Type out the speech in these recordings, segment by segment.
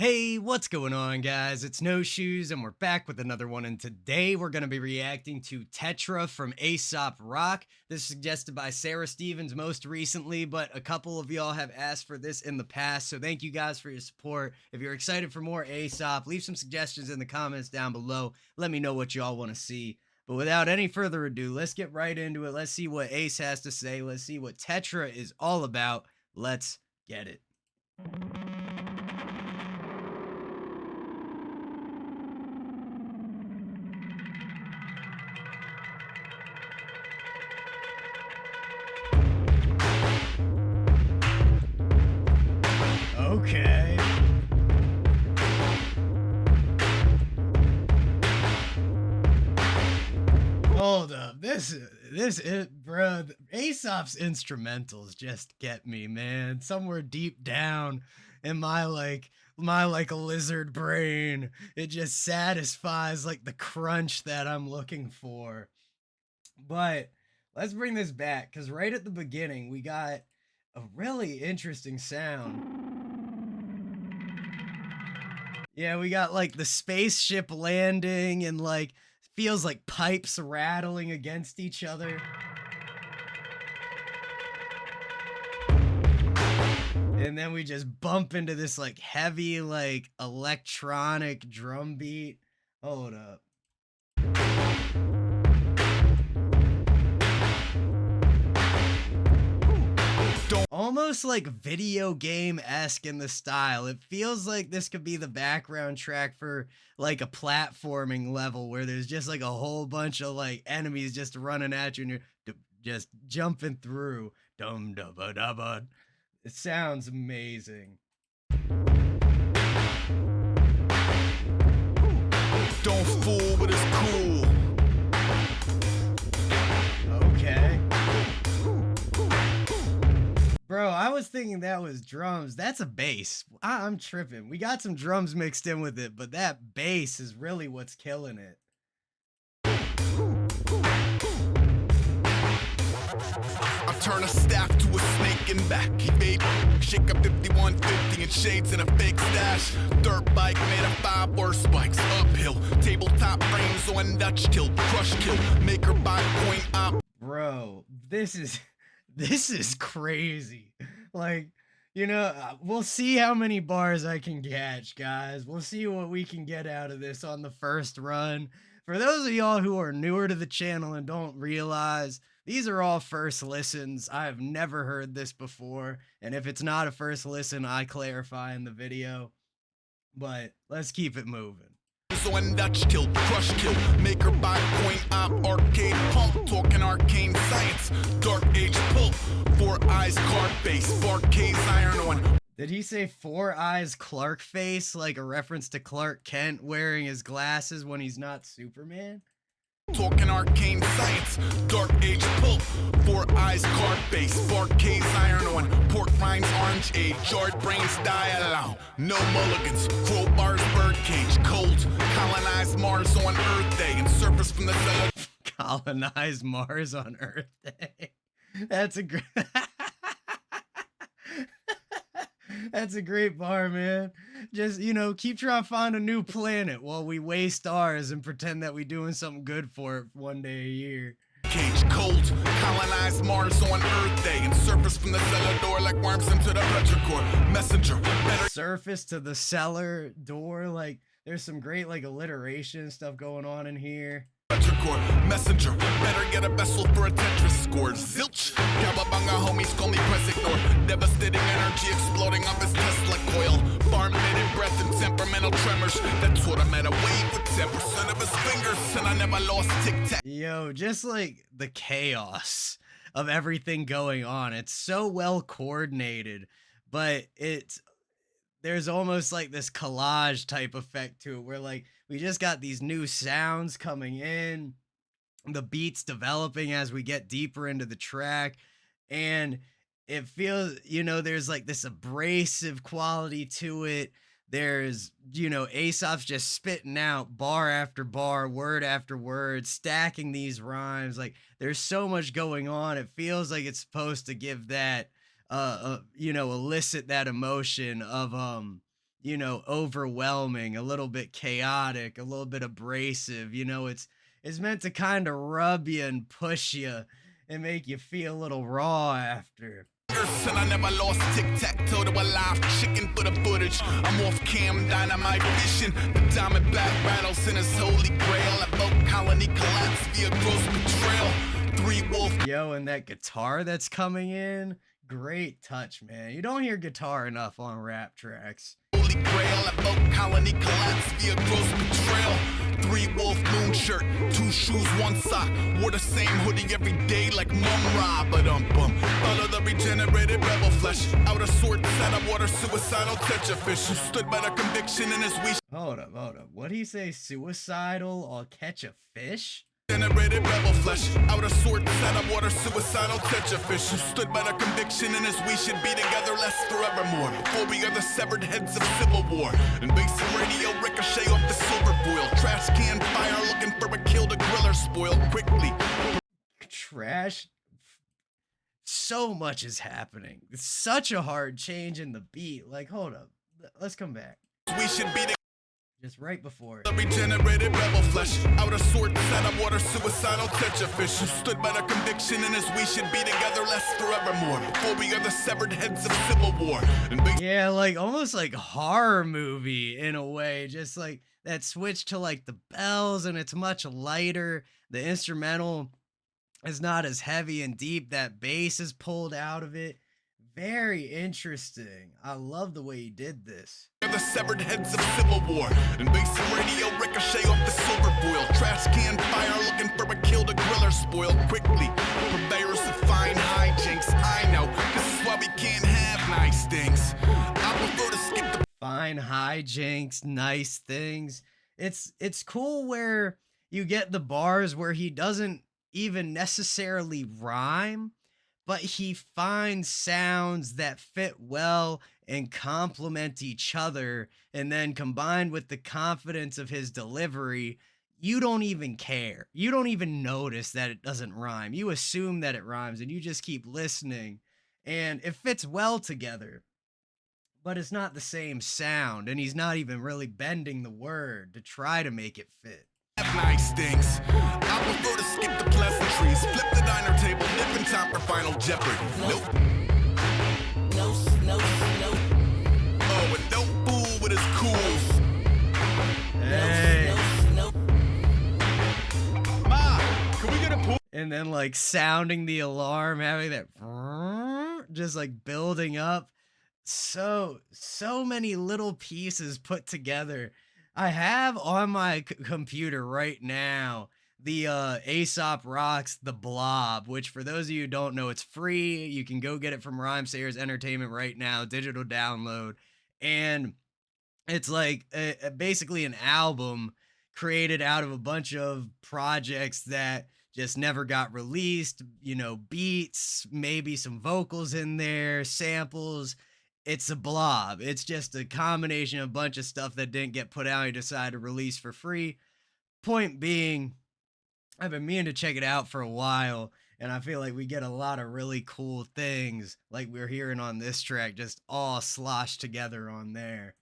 Hey, what's going on, guys? It's No Shoes, and we're back with another one. And today we're going to be reacting to Tetra from Aesop Rock. This is suggested by Sarah Stevens most recently, but a couple of y'all have asked for this in the past. So thank you guys for your support. If you're excited for more Aesop, leave some suggestions in the comments down below. Let me know what y'all want to see. But without any further ado, let's get right into it. Let's see what Ace has to say. Let's see what Tetra is all about. Let's get it. Okay. Hold up. Bro, Aesop's instrumentals just get me, man. Somewhere deep down in my lizard brain, it just satisfies like the crunch that I'm looking for. But let's bring this back because right at the beginning, we got a really interesting sound. Yeah, we got like the spaceship landing and like feels like pipes rattling against each other. And then we just bump into this like heavy, like electronic drum beat. Hold up. Almost like video game-esque in the style. It feels like this could be the background track for like a platforming level where there's just like a whole bunch of like enemies just running at you and you're just jumping through. Dum da ba da ba. It sounds amazing. Don't fool, but it's cool. Okay. Bro, I was thinking that was drums. That's a bass. I'm tripping. We got some drums mixed in with it, but that bass is really what's killing it. I turn a staff to a snake and back. Evade, shake up 5150 and shades in a fake stash. Dirt bike made of 5 or spikes. Uphill, tabletop frames on Dutch tilt. Crush kill, maker by point op. Bro, this is crazy. Like, we'll see how many bars I can catch, guys. We'll see what we can get out of this on the first run. For those of y'all who are newer to the channel and don't realize, these are all first listens. I have never heard this before, and if it's not a first listen, I clarify in the video. But let's keep it moving. On Dutch tilt, crush kill, maker by point op, arcade pump, talking arcane science, dark age pulp, 4 eyes card base, 4K's iron on. Did he say 4 eyes Clark face, like a reference to Clark Kent wearing his glasses when he's not Superman? Talking arcane science, dark age pulp, 4 eyes card base, 4K's iron on, pork rinds orange age, jarred brains dialogue, no mulligans, crowbars birdcage, cold, colonize Mars on Earth Day, and surface from the cellar. Colonize Mars on Earth Day. That's a great That's a great bar, man. Just, keep trying to find a new planet while we waste ours and pretend that we're doing something good for it one day a year. Cage cold, colonize Mars on Earth Day, and surface from the cellar door like worms into the petrichor. Messenger, better surface to the cellar door, like there's some great like alliteration stuff going on in here. Messenger, better get a vessel for a Tetra score. Zilch, Cowabunga homies call me press ignore. Devastating energy exploding off his Tesla coil. Farm-emitted breath and temperamental tremors. That's what I met a wave with 10% of his fingers, and I never lost tic-tac. Yo, just like the chaos of everything going on. It's so well coordinated, but there's almost like this collage type effect to it where like we just got these new sounds coming in, the beats developing as we get deeper into the track, and it feels, there's like this abrasive quality to it. There's, Aesop's just spitting out bar after bar, word after word, stacking these rhymes. Like there's so much going on. It feels like it's supposed to give that elicit that emotion of overwhelming, a little bit chaotic, a little bit abrasive. It's meant to kind of rub you and push you and make you feel a little raw after. And I never lost tic-tac-toe to a live chicken for the footage. I'm off cam, dynamite vision. The diamondback battles in his holy grail. A boat colony collapse via gross betrayal. Three wolf. Yo, and that guitar that's coming in, great touch, man. You don't hear guitar enough on rap tracks. Holy grail, a boat colony collapse via gross betrayal. Three wolf moon shirt, 2 shoes, 1 sock. Wore the same hoodie every day like Mum Ra. But follow the regenerated rebel flesh. Out of sort, set up water, suicidal Tetra fish. Who stood by the conviction in his we. Hold up. What'd he say? Suicidal or catch a fish? Generated rebel flesh, out of sort, set up water, suicidal Tetra fish. Who stood by the conviction in his we should be together less forevermore. Before we are the severed heads of civil war. And basic radio ricochet off the silver foil. Trash can fire looking for a kill to grill or spoil quickly. Trash. So much is happening. It's such a hard change in the beat. Like, hold up. Let's come back. We should be just right before. The regenerated rebel flesh, out of sort, set up water, suicidal Tetra fish. Who stood by the conviction in his we should be together less forevermore. Before we are the severed heads of civil war. And yeah, like almost like horror movie in a way. Just like that switch to like the bells, and it's much lighter. The instrumental is not as heavy and deep. That bass is pulled out of it. Very interesting. I love the way he did this. The severed heads of civil war. And basic radio ricochet off the silver foil. Trash can fire looking for a kill to grill or spoil quickly. Purveyors of fine hijinks. I know, this is why we can't have nice things. I prefer to skip the fine hijinks, nice things. It's cool where you get the bars where he doesn't even necessarily rhyme, but he finds sounds that fit well and complement each other, and then combined with the confidence of his delivery, you don't even care. You don't even notice that it doesn't rhyme. You assume that it rhymes, and you just keep listening, and it fits well together. But it's not the same sound, and he's not even really bending the word to try to make it fit. Nice things. I prefer to skip the pleasantries, flip the diner table, nip in time for Final Jeopardy. Nope. No. Oh, and don't fool with his cool. Hey. Ma, can we get a pool? And then like sounding the alarm, having that just like building up. So many little pieces put together. I have on my computer right now the Aesop Rocks The Blob, which for those of you who don't know, it's free. You can go get it from Rhymesayers Entertainment right now, digital download. And it's like basically an album created out of a bunch of projects that just never got released, beats, maybe some vocals in there, samples. It's a blob. It's just a combination of a bunch of stuff that didn't get put out and decided to release for free. Point being, I've been meaning to check it out for a while, and I feel like we get a lot of really cool things like we're hearing on this track, just all sloshed together on there.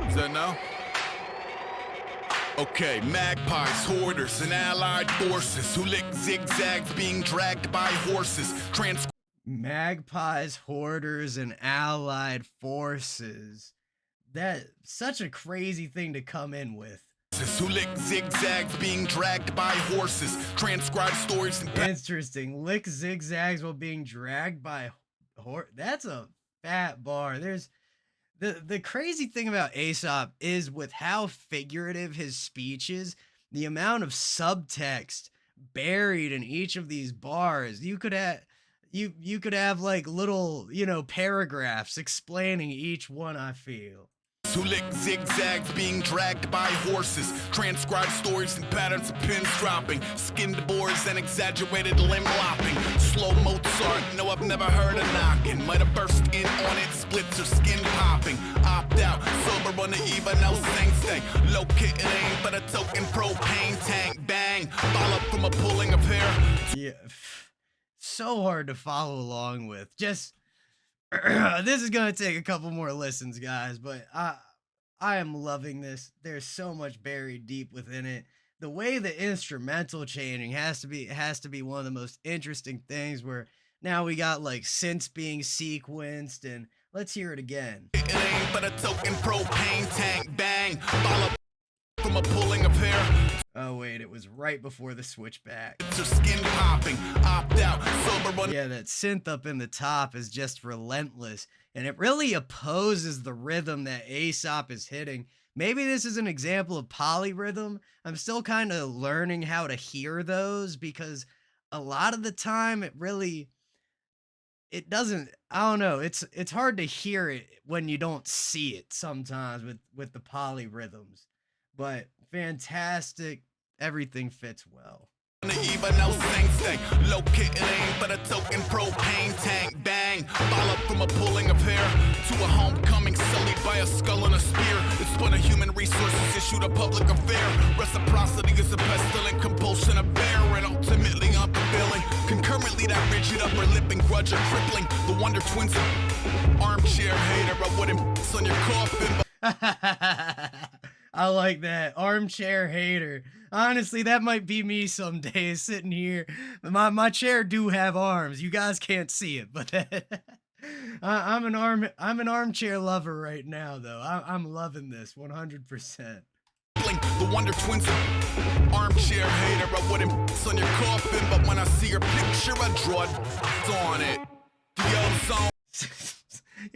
Is that now? Okay, magpies, hoarders, and allied forces who lick zigzags being dragged by horses. Magpies, hoarders, and allied forces. That's such a crazy thing to come in with. Who lick zigzags being dragged by horses. Transcribe stories and interesting. Lick zigzags while being dragged by horse. That's a fat bar. There's the crazy thing about Aesop is with how figurative his speech is, the amount of subtext buried in each of these bars. You could have like little, paragraphs explaining each one, I feel. Who lick zigzags being dragged by horses. Transcribe stories and patterns of pins dropping. Skinned boars and exaggerated limb lopping. Slow Mozart, no, I've never heard of knocking. Might have burst in on it, splits or skin popping. Opt out, sober on the eve, no sing stay. Low kitten aim for the token propane tank. Bang. bang. Follow from a pulling of hair. Yeah, so hard to follow along with. Just this is gonna take a couple more listens, guys, but I am loving this. There's so much buried deep within it. The way the instrumental changing has to be one of the most interesting things where now we got like synths being sequenced and let's hear it again. It ain't but a token propane tank bang. Follow from a pulling of hair. Oh wait, it was right before the switchback. It's your skin popping, opt out, sober run. Yeah, that synth up in the top is just relentless, and it really opposes the rhythm that Aesop is hitting. Maybe this is an example of polyrhythm. I'm still kind of learning how to hear those because a lot of the time it doesn't, I don't know, it's hard to hear it when you don't see it sometimes with the polyrhythms. But fantastic, everything fits well. Even no sing sing, locate it ain't but a token propane tank bang. Follow from a pulling of hair to a homecoming sullied by a skull and a spear. It's when a human resources issued a public affair. Reciprocity is a pestilent compulsion of bear and ultimately unfulfilling. Concurrently that rigid upper lip and grudge are crippling. The Wonder Twins armchair hater, I wouldn't on your coffin. I like that. Armchair hater. Honestly, that might be me some days sitting here. My chair do have arms. You guys can't see it, but I'm an armchair lover right now though. I'm loving this 100%. The Wonder Twins armchair hater, I wouldn't on your coffin, but when I see your picture I draw on it. The ozone.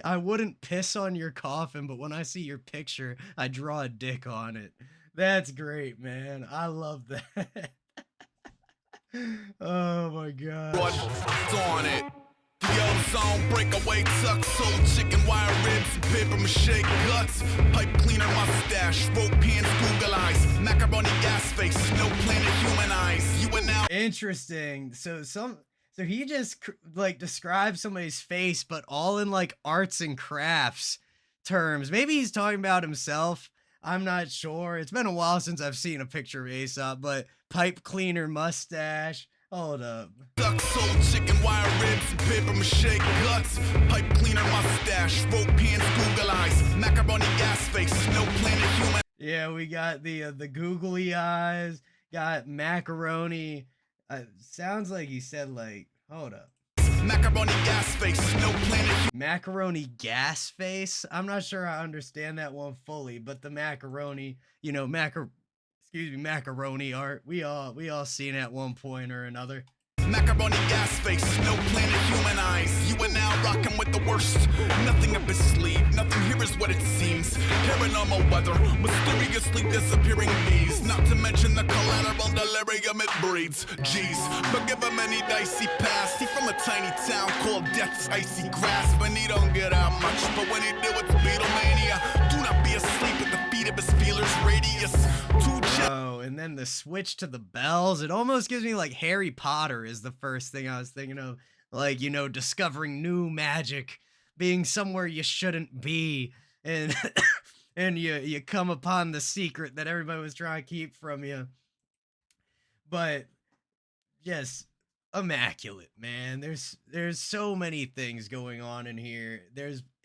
I wouldn't piss on your coffin, but when I see your picture, I draw a dick on it. That's great, man. I love that. Oh my god. On it. The ozone breakaway tuck, soul chicken wire ribs, paper mache guts, pipe cleaner mustache, rope hands, Google eyes, macaroni gas face, no planet human eyes. You and now. Interesting. So he just like describes somebody's face, but all in like arts and crafts terms. Maybe he's talking about himself. I'm not sure. It's been a while since I've seen a picture of Aesop, but pipe cleaner mustache. Hold up. Duck, soul, chicken, wire ribs, paper mache guts, pipe cleaner mustache, rope hands, Google eyes, macaroni gas face, no planet human. Yeah, we got the googly eyes, got macaroni. Sounds like he said like, hold up. Macaroni gas face, no planet. Macaroni gas face? I'm not sure I understand that one fully, but the macaroni, macaroni art. We all seen at one point or another. Macaroni gas face, no planet human eyes. You are now rocking with the worst. Nothing up his sleeve, nothing here is what it seems. Paranormal weather, mysteriously disappearing bees. Not to mention the collateral delirium it breeds. Jeez, forgive him any dicey past. He from a tiny town called Death's Icy Grasp. And he don't get out much, but when he do it's Beatlemania. Do not be asleep at the feet of his feelers radius. Oh, and then the switch to the bells, it almost gives me like Harry Potter is the first thing I was thinking of. Like, discovering new magic, being somewhere you shouldn't be, and and you come upon the secret that everybody was trying to keep from you. But just immaculate, man. There's so many things going on in here.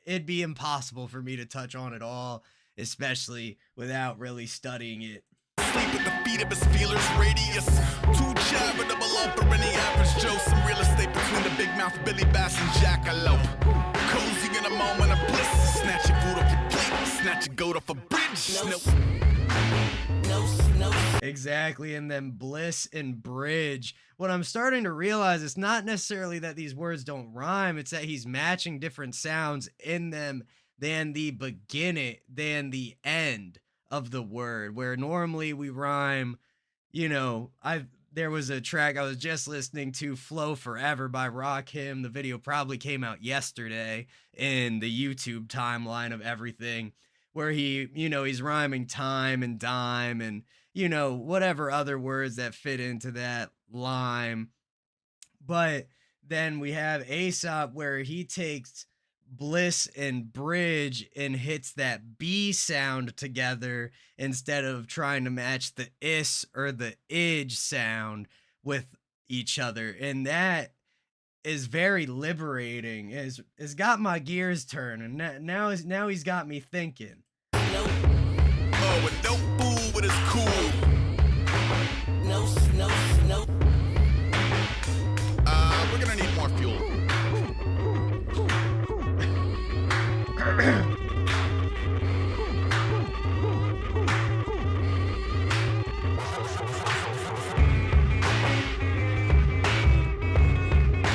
It'd be impossible for me to touch on it all, especially without really studying it. Sleep at the feet of his feelers radius. Too charitable for any average Joe. Some real estate between the big mouth Billy Bass and Jackalope. Cozy in a moment of bliss. Snatch your food off your plate. Snatch your goat off a bridge. Exactly, and then bliss and bridge. What I'm starting to realize is not necessarily that these words don't rhyme, it's that he's matching different sounds in them than the beginning, than the end of the word, where normally we rhyme, there was a track I was just listening to, Flow Forever by Rakim. The video probably came out yesterday in the YouTube timeline of everything, where he's rhyming time and dime and, whatever other words that fit into that lime. But then we have Aesop where he takes bliss and bridge and hits that B sound together instead of trying to match the is or the ij sound with each other. And that is very liberating. Is got my gears turning. Now he's got me thinking. Oh, and don't fool with his cool. No. We're gonna need more fuel.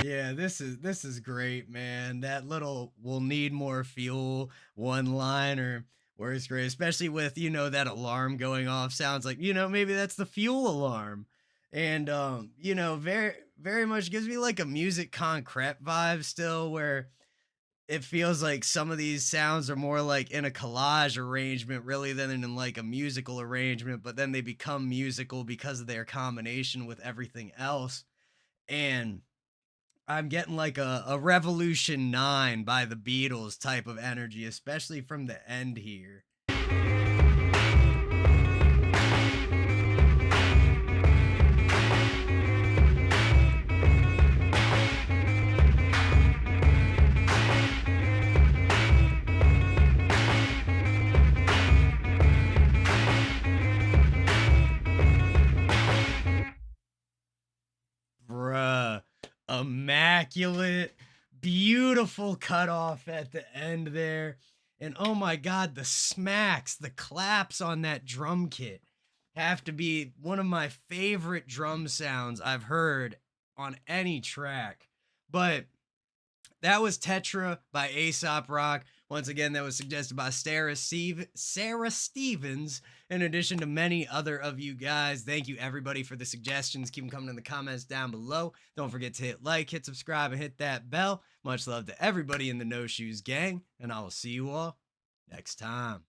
Yeah, this is great, man. That little "we'll need more fuel" one liner works great, especially with that alarm going off. Sounds like maybe that's the fuel alarm, and very much gives me like a music concrete vibe still, where it feels like some of these sounds are more like in a collage arrangement really than in like a musical arrangement, but then they become musical because of their combination with everything else. And I'm getting like a Revolution 9 by the Beatles type of energy, especially from the end here. Bruh, immaculate, beautiful cutoff at the end there. And oh my god, the smacks, the claps on that drum kit have to be one of my favorite drum sounds I've heard on any track. But that was Tetra by Aesop Rock. Once again, that was suggested by Sarah Stevens, in addition to many other of you guys. Thank you, everybody, for the suggestions. Keep them coming in the comments down below. Don't forget to hit like, hit subscribe, and hit that bell. Much love to everybody in the No Shoes gang, and I will see you all next time.